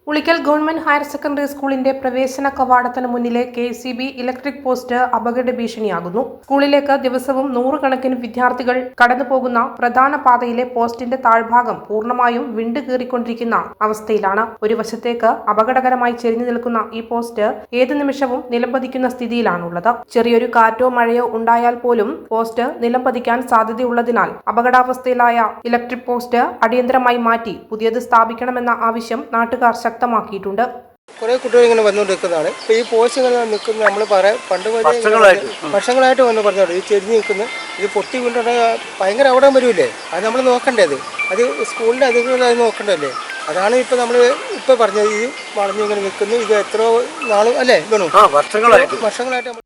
Ulikkal government higher secondary സ്കൂളിന്റെ പ്രവേശന കവാടത്തിന് മുന്നിലെ KCB ഇലക്ട്രിക് പോസ്റ്റ് അപകട ഭീഷണിയാകുന്നു. സ്കൂളിലേക്ക് ദിവസവും നൂറുകണക്കിന് വിദ്യാർത്ഥികൾ കടന്നുപോകുന്ന പ്രധാന പാതയിലെ പോസ്റ്റിന്റെ താഴ്ഭാഗം പൂർണ്ണമായും വിണ്ടുകീറിക്കൊണ്ടിരിക്കുന്ന അവസ്ഥയിലാണ്. ഒരു വശത്തേക്ക് അപകടകരമായി ചെരിഞ്ഞു നിൽക്കുന്ന ഈ പോസ്റ്റ് ഏത് നിമിഷവും നിലംപതിക്കുന്ന സ്ഥിതിയിലാണുള്ളത്. ചെറിയൊരു കാറ്റോ മഴയോ ഉണ്ടായാൽ പോലും പോസ്റ്റ് നിലംപതിക്കാൻ സാധ്യതയുള്ളതിനാൽ അപകടാവസ്ഥയിലായ ഇലക്ട്രിക് പോസ്റ്റ് അടിയന്തരമായി മാറ്റി പുതിയത് സ്ഥാപിക്കണമെന്ന ആവശ്യം നാട്ടുകാർ ശക്തമാക്കിയിട്ടുണ്ട്. കുറേ കുട്ടികൾ ഇങ്ങനെ വന്നുകൊണ്ടിരിക്കുന്നതാണ്. ഇപ്പോൾ ഈ പോസ്റ്റ് ഇങ്ങനെ നിൽക്കുന്നത് നമ്മൾ പണ്ട് വർഷങ്ങളായിട്ട് വന്ന് പറഞ്ഞോളൂ. ഈ ചെരിഞ്ഞ് നിൽക്കുന്ന ഇത് പൊട്ടി വീണ്ടുണ്ടെങ്കിൽ ഭയങ്കര അപകടം വരില്ലേ? അത് നമ്മൾ നോക്കേണ്ടത്, അത് സ്കൂളിൻ്റെ അധികൃതർ അത് നോക്കേണ്ടതല്ലേ? അതാണ് ഇപ്പോൾ നമ്മൾ ഇപ്പോൾ പറഞ്ഞത്. ഈ വളഞ്ഞിങ്ങനെ നിൽക്കുന്നു. ഇത് എത്രയോ നാളും അല്ലേ? വർഷങ്ങളായിട്ട്